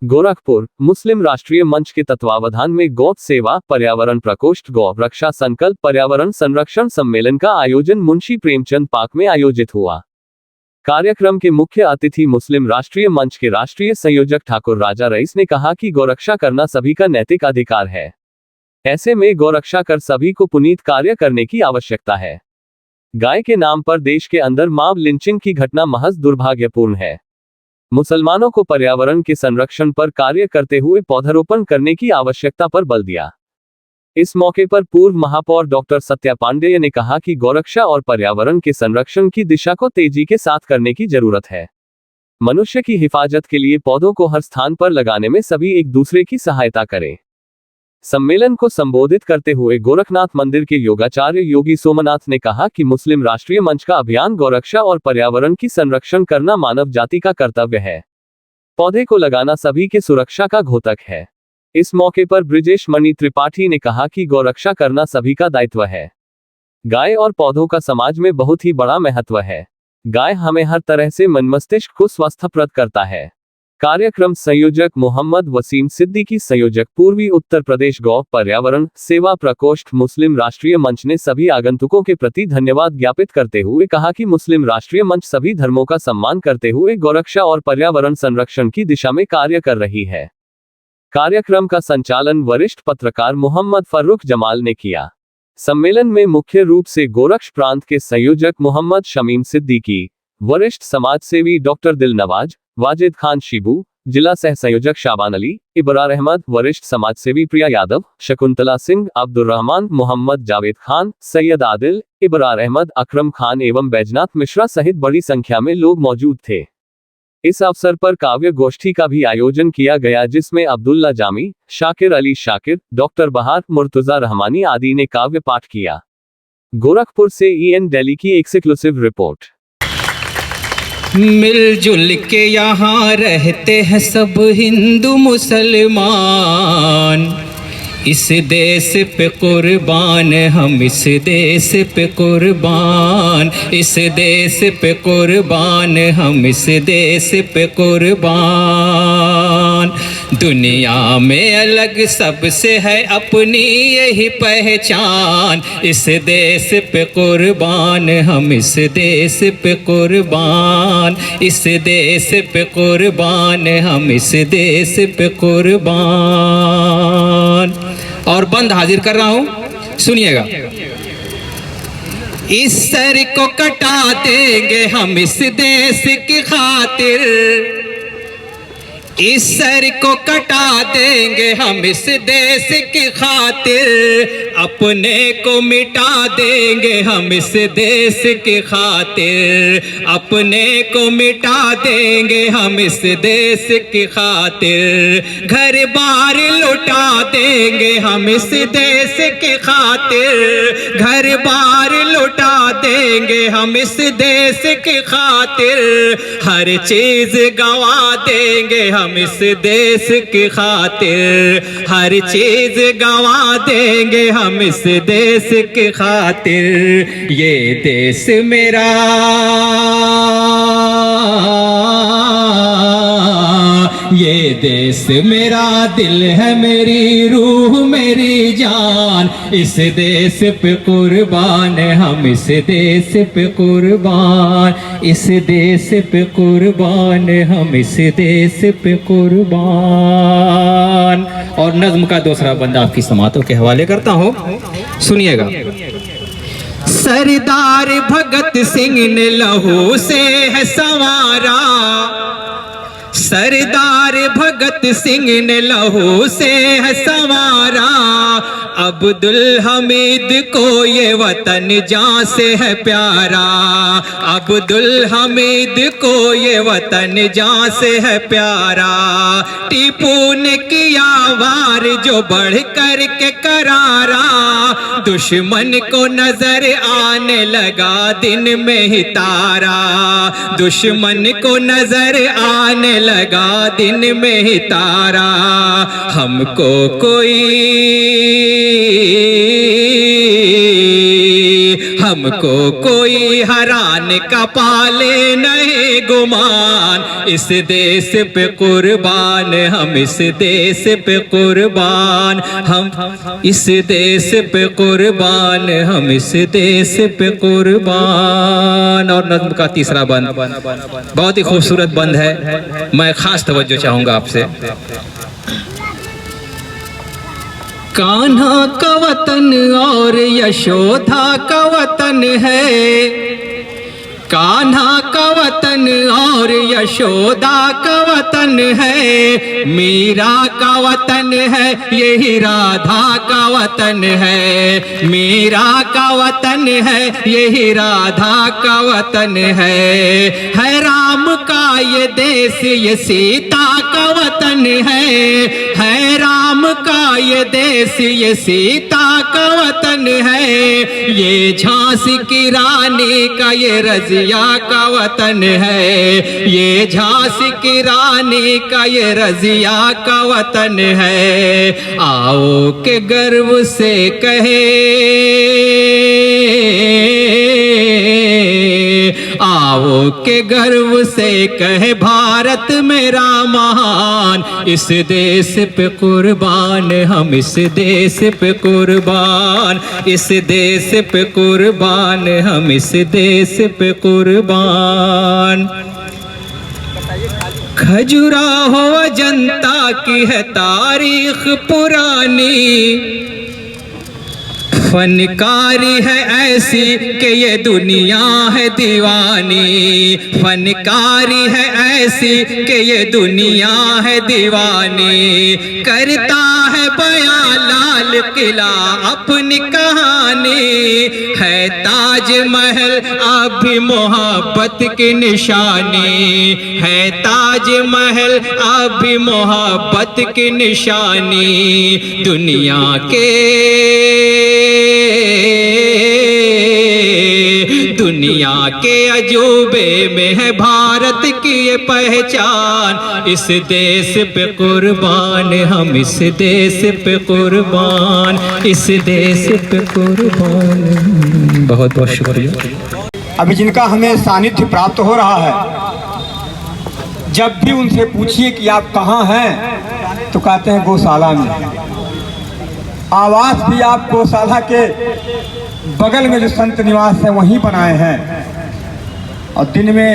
गोरखपुर मुस्लिम राष्ट्रीय मंच के तत्वावधान में गौ सेवा पर्यावरण प्रकोष्ठ गौ रक्षा संकल्प पर्यावरण संरक्षण सम्मेलन का आयोजन मुंशी प्रेमचंद पार्क में आयोजित हुआ। कार्यक्रम के मुख्य अतिथि मुस्लिम राष्ट्रीय मंच के राष्ट्रीय संयोजक ठाकुर राजा रईस ने कहा कि गौरक्षा करना सभी का नैतिक अधिकार है। ऐसे में गौरक्षा कर सभी को पुनीत कार्य करने की आवश्यकता है। गाय के नाम पर देश के अंदर मॉब लिंचिंग की घटना महज दुर्भाग्यपूर्ण है। मुसलमानों को पर्यावरण के संरक्षण पर कार्य करते हुए पौधारोपण करने की आवश्यकता पर बल दिया। इस मौके पर पूर्व महापौर डॉक्टर सत्या पांडेय ने कहा कि गौरक्षा और पर्यावरण के संरक्षण की दिशा को तेजी के साथ करने की जरूरत है। मनुष्य की हिफाजत के लिए पौधों को हर स्थान पर लगाने में सभी एक दूसरे की सहायता करें। सम्मेलन को संबोधित करते हुए गोरखनाथ मंदिर के योगाचार्य योगी सोमनाथ ने कहा कि मुस्लिम राष्ट्रीय मंच का अभियान गौरक्षा और पर्यावरण की संरक्षण करना मानव जाति का कर्तव्य है। पौधे को लगाना सभी के सुरक्षा का घोतक है। इस मौके पर ब्रिजेश मणि त्रिपाठी ने कहा कि गौरक्षा करना सभी का दायित्व है। गाय और पौधों का समाज में बहुत ही बड़ा महत्व है। गाय हमें हर तरह से मन मस्तिष्क को स्वस्थप्रद करता है। कार्यक्रम संयोजक मोहम्मद वसीम सिद्दीकी संयोजक पूर्वी उत्तर प्रदेश गौ पर्यावरण सेवा प्रकोष्ठ मुस्लिम राष्ट्रीय मंच ने सभी आगंतुकों के प्रति धन्यवाद ज्ञापित करते हुए कहा कि मुस्लिम राष्ट्रीय मंच सभी धर्मों का सम्मान करते हुए गौरक्षा और पर्यावरण संरक्षण की दिशा में कार्य कर रही है। कार्यक्रम का संचालन वरिष्ठ पत्रकार मोहम्मद फर्रुख जमाल ने किया। सम्मेलन में मुख्य रूप से गोरक्ष प्रांत के संयोजक मोहम्मद शमीम सिद्दीकी, वरिष्ठ समाजसेवी डॉक्टर दिलनवाज, वाजिद खान शिबू, जिला सह संयोजक शाबान अली, इबरार अहमद, वरिष्ठ समाजसेवी प्रिया यादव, शकुंतला सिंह, अब्दुल रहमान, मोहम्मद जावेद खान, सैयद आदिल, इबरार अहमद, अकरम खान एवं बैजनाथ मिश्रा सहित बड़ी संख्या में लोग मौजूद थे। इस अवसर पर काव्य गोष्ठी का भी आयोजन किया गया जिसमें अब्दुल्ला जामी, शाकिर अली शाकिर, डॉक्टर बहार, मुर्तजा रहमानी आदि ने काव्य पाठ किया। गोरखपुर से EN दिल्ली की एक्सक्लूसिव रिपोर्ट। मिलजुल के यहाँ रहते हैं सब हिंदू मुसलमान, इस देश पे कुर्बान हम, इस देश पे कुर्बान, इस देश पे कुर्बान हम, इस देश पे कुर्बान। दुनिया में अलग सबसे है अपनी यही पहचान, इस देश पे कुर्बान हम, इस देश पे कुर्बान, इस देश पे कुर्बान हम, इस देश पे कुर्बान। और बंद हाजिर कर रहा हूं, सुनिएगा। इस सर को कटा देंगे हम इस देश की खातिर, इस सर को कटा देंगे हम इस देश की खातिर, अपने को मिटा देंगे हम इस देश की खातिर, अपने को मिटा देंगे हम इस देश की खातिर। घर बार लुटा देंगे हम इस देश की खातिर, घर बार लुटा देंगे हम इस देश की खातिर, हर चीज गवा देंगे हम इस देश की खातिर, हर चीज गवा देंगे हम इस देश की खातिर। ये देश मेरा, ये देश मेरा, दिल है मेरी रूह मेरी जान, इस देश पे कुर्बान हम, इस देश पे कुर्बान, इस देश पे कुर्बान हम, इस देश पे कुर्बान। और नज्म का दूसरा बंदा आपकी समातों के हवाले करता हूं, सुनिएगा। सरदार भगत सिंह ने लहू से है संवारा, सरदार भगत सिंह ने लहू से है संवारा, अब्दुल हमीद को ये वतन जान से है प्यारा, अब्दुल हमीद को ये वतन जान से है प्यारा। टीपू ने किया वार जो बढ़ कर के करारा, दुश्मन को नजर आने लगा दिन में ही तारा, दुश्मन को नजर आने लगा लगा दिन में ही तारा, हमको कोई हरान का पाले नहीं गुमान, इस देश पे कुर्बान हम, इस देश पे कुर्बान हम, इस देश पे कुर्बान हम, इस देश पे कुर्बान। और नज्म का तीसरा बंद बहुत ही खूबसूरत बंद है, मैं खास तवज्जो चाहूंगा आपसे। कान्हा का वतन और यशोदा का वतन है, कान्हा का वतन और यशोदा का वतन है, मीरा का वतन है यही राधा का वतन है, मीरा का वतन है यही राधा का वतन है राम का ये देश ये सीता का वतन है राम का ये देश ये सीता का वतन है, ये झांसी की रानी का ये रजिया का वतन है, ये झांसी की रानी का ये रजिया का वतन है। आओ के गर्व से कहे, आओ के गर्व से कहे भारत मेरा महान, इस देश पे कुर्बान हम, इस देश पे कुर्बान, इस देश पे कुर्बान हम, इस देश पे कुर्बान। खजुराहो अजंता की है तारीख पुरानी, फनकारी है ऐसी कि ये दुनिया है दीवानी, फनकारी है ऐसी कि ये दुनिया है दीवानी, करता है बयां लाल किला अपनी कहानी, है ताजमहल अब भी मोहब्बत की निशानी, है ताजमहल अब भी मोहब्बत की निशानी, दुनिया के अजूबे में है भारत की ये पहचान, इस देश पे कुर्बान हम, इस देश पे कुर्बान, इस देश पे कुर्बान। बहुत बहुत शुक्रिया। अभी जिनका हमें सानिध्य प्राप्त हो रहा है, जब भी उनसे पूछिए कि आप कहाँ हैं तो कहते हैं गौशाला में। आवास भी आप गौशाला के बगल में जो संत निवास है वहीं बनाए हैं, और दिन में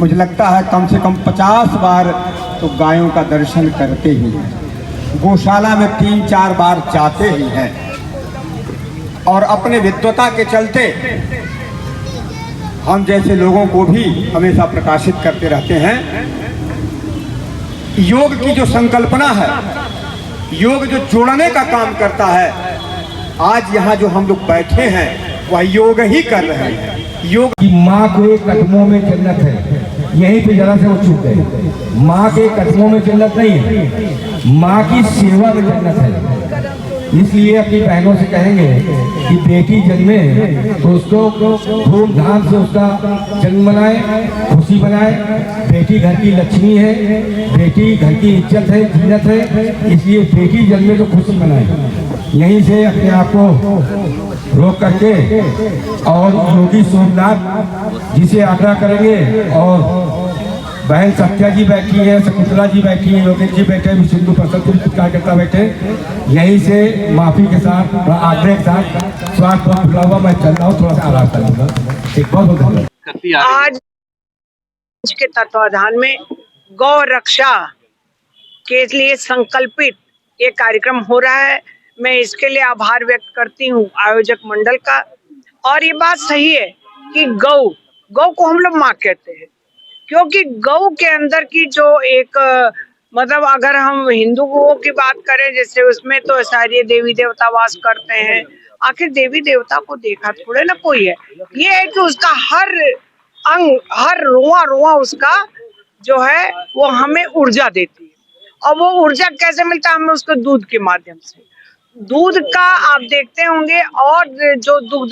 मुझे लगता है कम से कम 50 बार तो गायों का दर्शन करते ही हैं, गौशाला में 3-4 बार जाते ही हैं, और अपने विद्वता के चलते हम जैसे लोगों को भी हमेशा प्रकाशित करते रहते हैं। योग की जो संकल्पना है, योग जो जोड़ने का काम करता है, आज यहाँ जो हम लोग बैठे हैं वह योग ही कर रहे हैं। योग की माँ के कदमों में जन्नत है, यहीं पे जरा से वो चूक गए। माँ के कदमों में जन्नत नहीं है, माँ की सेवा में जन्नत है। इसलिए अपनी बहनों से कहेंगे कि बेटी जन्मे तो उसको धूमधाम से उसका जन्म मनाए, खुशी मनाए। बेटी घर की लक्ष्मी है, बेटी घर की इज्जत है, जीनत है, इसलिए बेटी जन्मे तो खुशी मनाए। यहीं से अपने आप को रोक करके और योगी सोमनाथ जी से आग्रह करेंगे, और बहन सत्या जी बैठी है, शकुंतला जी बैठी है, योगेश जी बैठे, सिंधु प्रसाद कार्यकर्ता बैठे, यहीं से माफी के साथ आग्रह के साथ स्वागत बहुत खुला हुआ मैं चल रहा हूँ, थोड़ा सा आराम करूँगा। एक बहुत बहुत धन्यवाद। आज के तत्वाधान में गौ रक्षा के लिए संकल्पित ये कार्यक्रम हो रहा है। मैं इसके लिए आभार व्यक्त करती हूँ आयोजक मंडल का। और ये बात सही है कि गौ को हम लोग माँ कहते हैं, क्योंकि गौ के अंदर की जो एक मतलब अगर हम हिंदुओं की बात करें, जैसे उसमें तो सारे देवी देवता वास करते हैं। आखिर देवी देवता को देखा थोड़े ना कोई है, ये है कि उसका हर अंग, हर रोआ रोआ उसका जो है वो हमें ऊर्जा देती है। और वो ऊर्जा कैसे मिलता है? हमें उसको दूध के माध्यम से। दूध का आप देखते होंगे, और जो दूध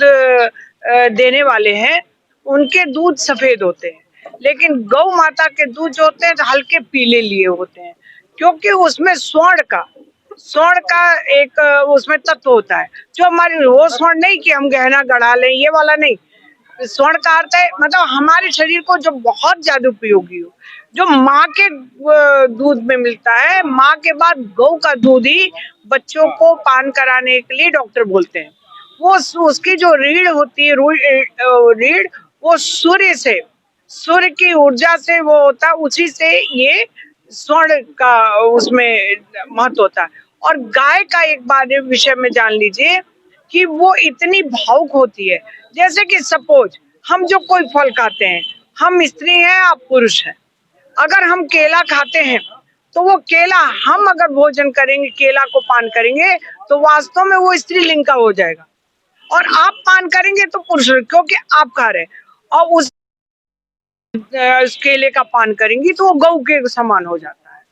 देने वाले हैं उनके दूध सफेद होते हैं, लेकिन गौ माता के दूध जो होते हैं तो हल्के पीले लिए होते हैं, क्योंकि उसमें स्वर्ण का एक उसमें तत्व होता है, जो हमारी वो स्वर्ण नहीं कि हम गहना गढ़ा लें, ये वाला नहीं। स्वर्ण का अर्थ है मतलब हमारे शरीर को जो बहुत ज्यादा उपयोगी हो, जो माँ के दूध में मिलता है। माँ के बाद गौ का दूध ही बच्चों को पान कराने के लिए डॉक्टर बोलते हैं। वो उसकी जो रीढ़ होती है, रीढ़ वो सूर्य की ऊर्जा से वो होता है, उसी से ये स्वर्ण का उसमें महत्व होता है। और गाय का एक बार विषय में जान लीजिए कि वो इतनी भावुक होती है। जैसे कि सपोज हम जो कोई फल खाते हैं, हम स्त्री हैं, आप पुरुष हैं, अगर हम केला खाते हैं तो वो केला हम अगर भोजन करेंगे, केला को पान करेंगे तो वास्तव में वो स्त्रीलिंग का हो जाएगा, और आप पान करेंगे तो पुरुष, क्योंकि आप खा रहे हैं। और उस केले का पान करेंगी तो वो गौ के समान हो जाता है।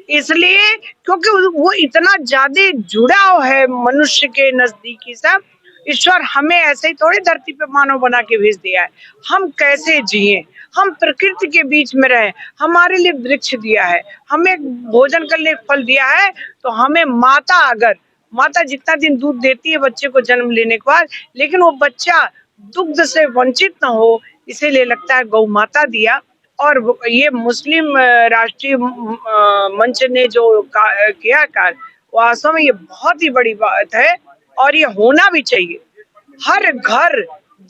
इसलिए क्योंकि वो इतना ज्यादा जुड़ाव है मनुष्य के नजदीकी सब। ईश्वर हमें ऐसे ही थोड़ी धरती पे मानव बना के भेज दिया है, हम कैसे जिए, हम प्रकृति के बीच में रहे। हमारे लिए वृक्ष दिया है, हमें भोजन के लिए फल दिया है, तो हमें माता जितना दिन दूध देती है बच्चे को जन्म लेने के बाद, लेकिन वो बच्चा दुग्ध से वंचित न हो, इसीलिए लगता है गौ माता दिया। और ये मुस्लिम राष्ट्रीय मंच ने जो किया कार्य, वास्तव में ये बहुत ही बड़ी बात है और ये होना भी चाहिए। हर घर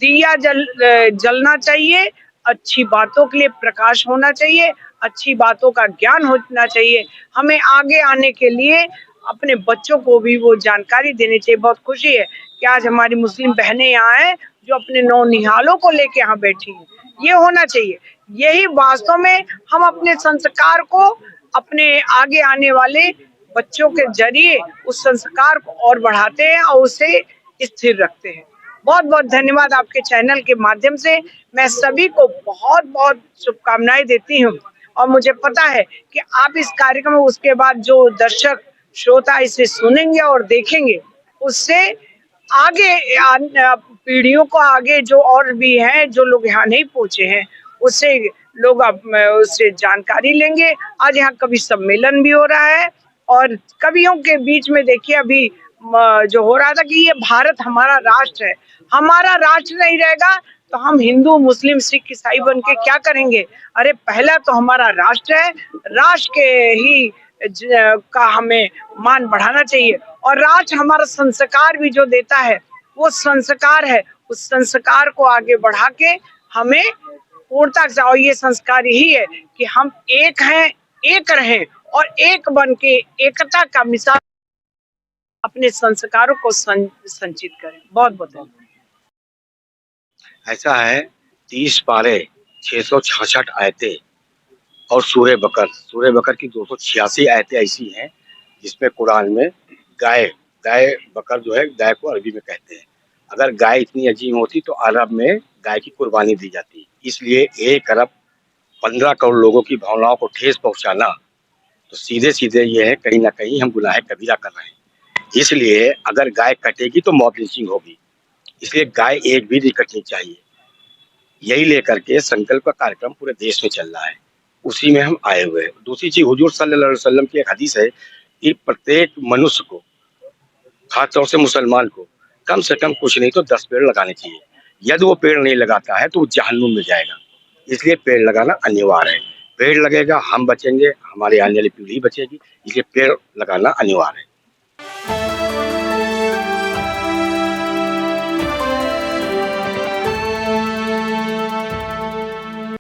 दिया जलना चाहिए, अच्छी बातों के लिए प्रकाश होना चाहिए, अच्छी बातों का ज्ञान होना चाहिए। हमें आगे आने के लिए अपने बच्चों को भी वो जानकारी देनी चाहिए। बहुत खुशी है कि आज हमारी मुस्लिम बहनें यहाँ हैं जो अपने नौनिहालों को लेके यहाँ बैठी हैं। ये होना चाहिए। यही वास्तव में हम अपने संस्कार को अपने आगे आने वाले बच्चों के जरिए उस संस्कार को और बढ़ाते हैं और उसे स्थिर रखते हैं। बहुत बहुत धन्यवाद। आपके चैनल के माध्यम से मैं सभी को बहुत बहुत शुभकामनाएं देती हूँ, और मुझे पता है कि आप इस कार्यक्रम में उसके बाद जो दर्शक श्रोता इसे सुनेंगे और देखेंगे, उससे आगे पीढ़ियों को आगे जो और भी हैं जो लोग यहाँ नहीं पहुंचे हैं, उससे लोग उससे जानकारी लेंगे। आज यहाँ कवि सम्मेलन भी हो रहा है, और कवियों के बीच में देखिए अभी जो हो रहा था कि ये भारत हमारा राष्ट्र है। हमारा राष्ट्र नहीं रहेगा तो हम हिंदू मुस्लिम सिख ईसाई बन के क्या करेंगे। अरे पहला तो हमारा राष्ट्र है, राष्ट्र के ही का हमें मान बढ़ाना चाहिए। और राष्ट्र हमारा संस्कार भी जो देता है वो संस्कार है, उस संस्कार को आगे बढ़ा के हमें पूर्णता से, और ये संस्कार यही है कि हम एक हैं, एक रहें, और एक बन के एकता का मिसाल अपने संस्कारों को संचित करें। बहुत बहुत धन्यवाद। ऐसा है 30 पारे 666 आयतें और सूरह बकर की 286 आयतें ऐसी हैं जिसमें कुरान में गाय बकर जो है, गाय को अरबी में कहते हैं। अगर गाय इतनी अजीम होती तो अरब में गाय की कुर्बानी दी जाती। इसलिए 1 अरब 15 करोड़ लोगों की भावनाओं को ठेस पहुंचाना तो सीधे सीधे ये है, कहीं ना कहीं हम गुनाह कबीरा कर रहे हैं। इसलिए अगर गाय कटेगी तो मौत लिंचिंग होगी, इसलिए गाय एक भी नहीं कटनी चाहिए। यही लेकर के संकल्प का कार्यक्रम पूरे देश में चल रहा है, उसी में हम आए हुए हैं। दूसरी चीज, हुजूर सल्लल्लाहु अलैहि वसल्लम की एक हदीस है कि प्रत्येक मनुष्य को, खासतौर से मुसलमान को, कम से कम कुछ नहीं तो 10 पेड़ लगाने चाहिए। यदि वो पेड़ नहीं लगाता है तो वो जहन्नुम में जाएगा। इसलिए पेड़ लगाना अनिवार्य है। पेड़ लगेगा, हम बचेंगे, हमारी आने वाली पीढ़ी बचेगी। इसलिए पेड़ लगाना अनिवार्य है।